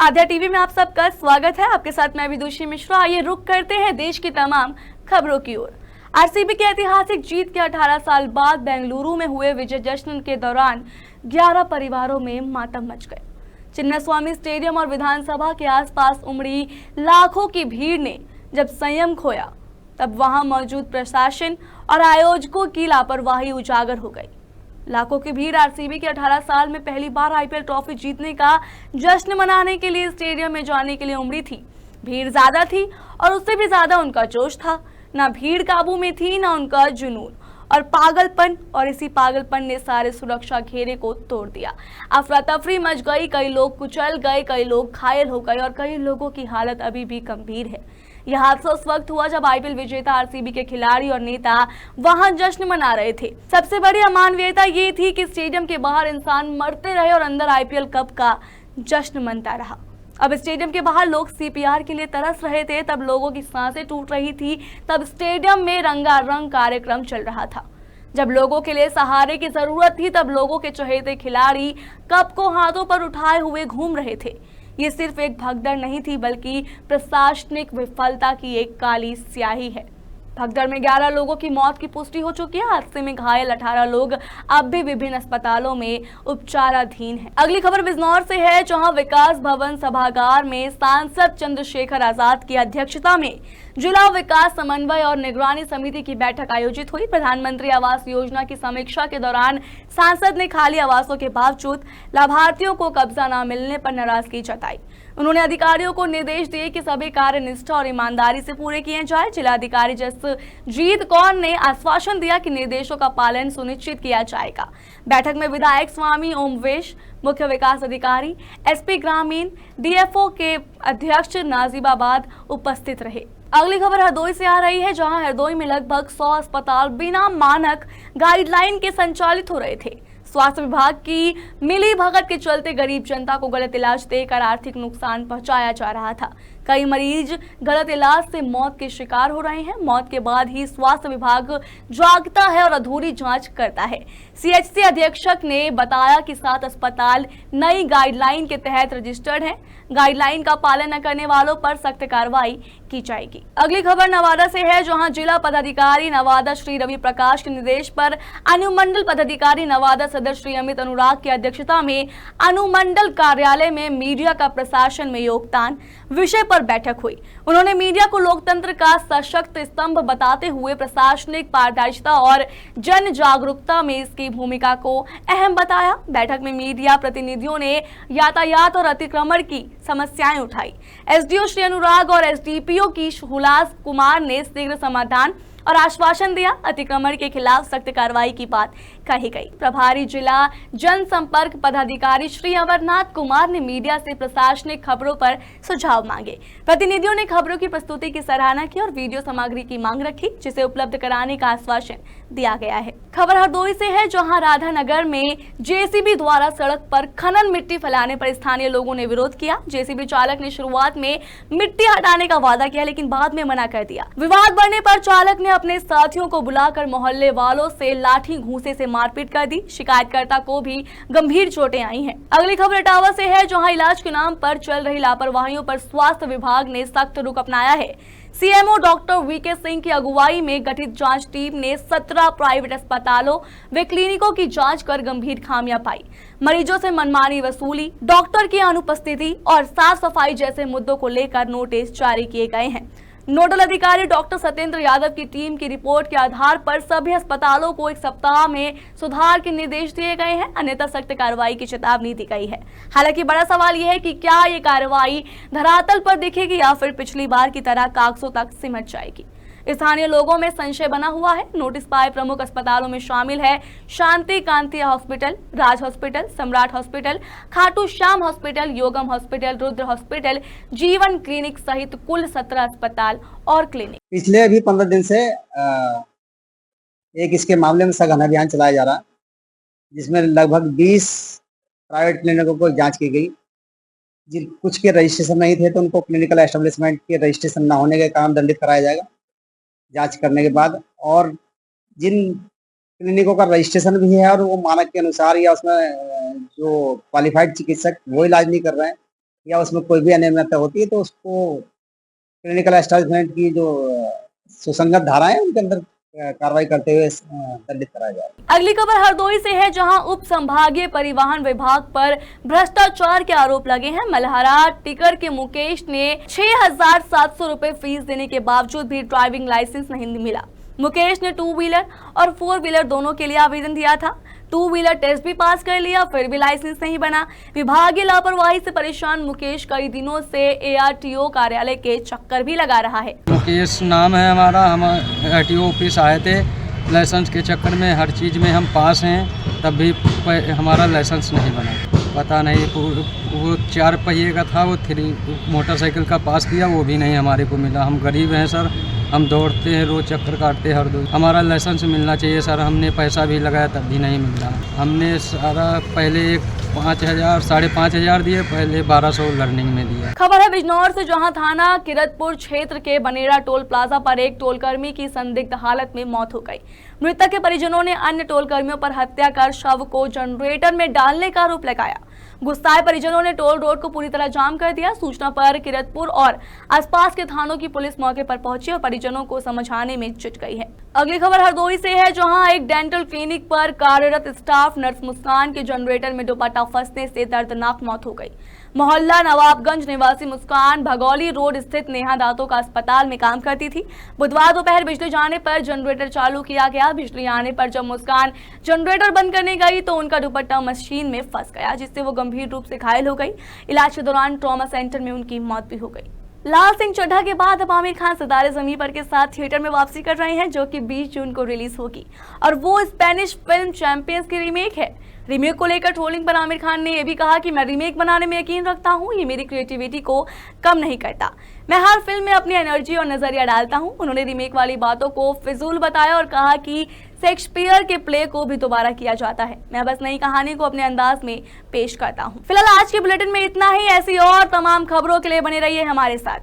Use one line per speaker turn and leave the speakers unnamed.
आध्या TV में आप सबका स्वागत है। आपके साथ मैं विदुषी मिश्रा। आइए रुक करते हैं देश की तमाम खबरों की ओर। आरसीबी की ऐतिहासिक जीत के 18 साल बाद बेंगलुरु में हुए विजय जश्न के दौरान 11 परिवारों में मातम मच गए। चिन्नास्वामी स्टेडियम और विधानसभा के आसपास उमड़ी लाखों की भीड़ ने जब संयम खोया, तब वहां मौजूद प्रशासन और आयोजकों की लापरवाही उजागर हो गई। लाखों की भीड़ आरसीबी के 18 साल में पहली बार आईपीएल ट्रॉफी जीतने का जश्न मनाने के लिए स्टेडियम में जाने के लिए उमड़ी थी। भीड़ ज्यादा थी और उससे भी ज्यादा उनका जोश था। ना भीड़ काबू में थी, ना उनका जुनून और पागलपन, और इसी पागलपन ने सारे सुरक्षा घेरे को तोड़ दिया। अफरा तफरी मच गई, कई लोग कुचल गए, कई लोग घायल हो गए और कई लोगों की हालत अभी भी गंभीर है। यह हादसा उस वक्त हुआ जब आईपीएल विजेता आरसीबी के खिलाड़ी और नेता वहां जश्न मना रहे थे। सबसे बड़ी अमानवीयता ये थी कि स्टेडियम के बाहर इंसान मरते रहे और अंदर आईपीएल कप का जश्न मनता रहा। अब स्टेडियम के बाहर लोग सीपीआर के लिए तरस रहे थे, तब लोगों की सांसें टूट रही थी, तब स्टेडियम में रंगारंग कार्यक्रम चल रहा था। जब लोगों के लिए सहारे की जरूरत थी, तब लोगों के चहेते खिलाड़ी कप को हाथों पर उठाए हुए घूम रहे थे। ये सिर्फ एक भगदड़ नहीं थी, बल्कि प्रशासनिक विफलता की एक काली स्याही है। भगदड़ में 11 लोगों की मौत की पुष्टि हो चुकी है। हादसे में घायल 18 लोग अब भी विभिन्न अस्पतालों में उपचाराधीन हैं। अगली खबर बिजनौर से है, जहां विकास भवन सभागार में सांसद चंद्रशेखर आजाद की अध्यक्षता में जिला विकास समन्वय और निगरानी समिति की बैठक आयोजित हुई। प्रधानमंत्री आवास योजना की समीक्षा के दौरान सांसद ने खाली आवासों के बावजूद लाभार्थियों को कब्जा न मिलने पर नाराजगी जताई। उन्होंने अधिकारियों को निर्देश दिए कि सभी कार्य निष्ठा और ईमानदारी से पूरे किए जाए। जिलाधिकारी जसजीत कौर ने आश्वासन दिया कि निर्देशों का पालन सुनिश्चित किया जाएगा। बैठक में विधायक स्वामी ओमवेश, मुख्य विकास अधिकारी, एसपी ग्रामीण, डीएफओ के अध्यक्ष नाजिबाबाद उपस्थित रहे। अगली खबर हरदोई से आ रही है, जहां हरदोई में लगभग 100 अस्पताल बिना मानक गाइडलाइन के संचालित हो रहे थे। स्वास्थ्य विभाग की मिली भगत के चलते गरीब जनता को गलत इलाज देकर आर्थिक नुकसान पहुंचाया जा रहा था। कई मरीज गलत इलाज से मौत के शिकार हो रहे हैं। मौत के बाद ही स्वास्थ्य विभाग जागता है और अधूरी जांच करता है। सीएचसी अधीक्षक ने बताया कि 7 अस्पताल नई गाइडलाइन के तहत रजिस्टर्ड हैं। गाइडलाइन का पालन न करने वालों पर सख्त कार्रवाई की जाएगी। अगली खबर नवादा से है, जहां जिला पदाधिकारी नवादा श्री रवि प्रकाश के निर्देश पर अनुमंडल पदाधिकारी नवादा सदर श्री अमित अनुराग की अध्यक्षता में अनुमंडल कार्यालय में मीडिया का प्रशासन में योगदान विषय पर बैठक हुई। उन्होंने मीडिया को लोकतंत्र का सशक्त स्तंभ बताते हुए प्रशासनिक पारदर्शिता और जन जागरूकता में इसकी भूमिका को अहम बताया। बैठक में मीडिया प्रतिनिधियों ने यातायात और अतिक्रमण की समस्याएं उठाई। एसडीओ श्री अनुराग और एसडीपीओ की हुलास कुमार ने शीघ्र समाधान और आश्वासन दिया। अतिक्रमण के खिलाफ सख्त कार्रवाई की बात कही गई। प्रभारी जिला जनसंपर्क पदाधिकारी श्री अमरनाथ कुमार ने मीडिया से प्रशासनिक खबरों पर सुझाव मांगे। प्रतिनिधियों ने खबरों की प्रस्तुति की सराहना की और वीडियो सामग्री की मांग रखी, जिसे उपलब्ध कराने का आश्वासन दिया गया है। खबर हरदोई से है, जहां राधानगर में जेसीबी द्वारा सड़क पर खनन मिट्टी फैलाने पर स्थानीय लोगों ने विरोध किया। जेसीबी चालक ने शुरुआत में मिट्टी हटाने का वादा किया, लेकिन बाद में मना कर दिया। विवाद बढ़ने पर चालक ने अपने साथियों को बुलाकर मोहल्ले वालों से लाठी घूंसे से मारपीट कर दी। शिकायतकर्ता को भी गंभीर चोटें आई हैं। अगली खबर इटावा से है, जहां इलाज के नाम पर चल रही लापरवाहियों पर स्वास्थ्य विभाग ने सख्त रुख अपनाया है। सीएमओ डॉक्टर वीके सिंह की अगुवाई में गठित जांच टीम ने 17 प्राइवेट अस्पतालों व क्लिनिकों की जांच कर गंभीर खामियां पाई। मरीजों से मनमानी वसूली, डॉक्टर की अनुपस्थिति और साफ सफाई जैसे मुद्दों को लेकर नोटिस जारी किए गए हैं। नोडल अधिकारी डॉक्टर सत्येंद्र यादव की टीम की रिपोर्ट के आधार पर सभी अस्पतालों को 1 सप्ताह में सुधार के निर्देश दिए गए हैं, अन्यथा सख्त कार्रवाई की चेतावनी दी गई है। हालांकि बड़ा सवाल यह है कि क्या ये कार्रवाई धरातल पर दिखेगी या फिर पिछली बार की तरह कागजों तक सिमट जाएगी। स्थानीय लोगों में संशय बना हुआ है। नोटिस पाए प्रमुख अस्पतालों में शामिल है Shanti Kantiya hospital, Raj hospital, Samrat hospital, Khatu Shyam hospital, Yogam hospital, Rudra hospital, Jeevan clinic सहित कुल 17 अस्पताल और क्लिनिक।
पिछले अभी 15 दिन से एक इसके मामले में सघन अभियान चलाया जा रहा है, जिसमें लगभग 20 प्राइवेट क्लिनिकों को जांच की गई। जिन कुछ के रजिस्ट्रेशन नहीं थे तो उनको क्लिनिकल एस्टेब्लिशमेंट के रजिस्ट्रेशन न होने के कारण दंडित कराया जाएगा जांच करने के बाद। और जिन क्लिनिकों का रजिस्ट्रेशन भी है और वो मानक के अनुसार या उसमें जो क्वालिफाइड चिकित्सक वो इलाज नहीं कर रहे हैं, या उसमें कोई भी अनियमितता होती है तो उसको क्लिनिकल एस्टेब्लिशमेंट की जो सुसंगत धाराएं उनके अंदर कार्रवाई करते हुए दंडित कराया जाए।
अगली खबर हरदोई से है, जहां उप संभागीय परिवहन विभाग पर भ्रष्टाचार के आरोप लगे हैं। मल्हारा टिकर के मुकेश ने 6,700 रुपए फीस देने के बावजूद भी ड्राइविंग लाइसेंस नहीं मिला। मुकेश ने 2 व्हीलर और 4 व्हीलर दोनों के लिए आवेदन दिया था। 2 व्हीलर टेस्ट भी पास कर लिया, फिर भी लाइसेंस नहीं बना। विभागीय लापरवाही से परेशान मुकेश कई दिनों से ARTO कार्यालय के चक्कर भी लगा रहा है।
मुकेश नाम है हमारा, हम ARTO ऑफिस आए थे लाइसेंस के चक्कर में। हर चीज़ में हम पास हैं, तब भी हमारा लाइसेंस नहीं बना। पता नहीं, वो 4 पहिए का था, वो 3 मोटरसाइकिल का पास किया, वो भी नहीं हमारे को मिला। हम गरीब हैं सर, हम दौड़ते हैं, रोज चक्कर काटते हैं हर रोज। हमारा लाइसेंस मिलना चाहिए सर। हमने पैसा भी लगाया तब भी नहीं मिल रहा। हमने सारा पहले 5,000 5,500 दिए, पहले 1,200 लर्निंग में दिया।
खबर है बिजनौर से, जहां थाना किरतपुर क्षेत्र के बनेरा टोल प्लाजा पर एक टोल कर्मी की संदिग्ध हालत में मौत हो गई। मृतक के परिजनों ने अन्य टोल कर्मियों पर हत्या कर शव को जनरेटर में डालने का आरोप लगाया। गुस्साए परिजनों ने टोल रोड को पूरी तरह जाम कर दिया। सूचना पर किरतपुर और आसपास के थानों की पुलिस मौके पर पहुंची और परिजनों को समझाने में जुट गई है। अगली खबर हरदोई से है, जहां एक डेंटल क्लिनिक पर कार्यरत स्टाफ नर्स मुस्कान के जनरेटर में दुपट्टा फंसने से दर्दनाक मौत हो गई। मोहल्ला नवाबगंज निवासी मुस्कान भगौली रोड स्थित नेहा दांतों का अस्पताल में काम करती थी। बुधवार दोपहर बिजली जाने पर जनरेटर चालू किया गया। बिजली आने पर जब मुस्कान जनरेटर बंद करने गई तो उनका दुपट्टा मशीन में फंस गया, जिससे वो गंभीर रूप से घायल हो गई। इलाज के दौरान ट्रॉमा सेंटर में उनकी मौत भी हो गई। लाल सिंह चड्ढा के बाद अब आमिर खान सितारे ज़मीं पर के साथ थिएटर में वापसी कर रहे हैं, जो कि 20 जून को रिलीज होगी और वो स्पेनिश फिल्म चैंपियंस की रीमेक है। रीमेक को लेकर ट्रोलिंग पर आमिर खान ने यह भी कहा कि मैं रीमेक बनाने में यकीन रखता हूं, ये मेरी क्रिएटिविटी को कम नहीं करता। मैं हर फिल्म में अपनी एनर्जी और नजरिया डालता हूं। उन्होंने रीमेक वाली बातों को फिजूल बताया और कहा कि शेक्सपियर के प्ले को भी दोबारा किया जाता है। मैं बस नई कहानी को अपने अंदाज में पेश करता हूं। फिलहाल आज के बुलेटिन में इतना ही। ऐसी और तमाम खबरों के लिए बने रहिए हमारे साथ।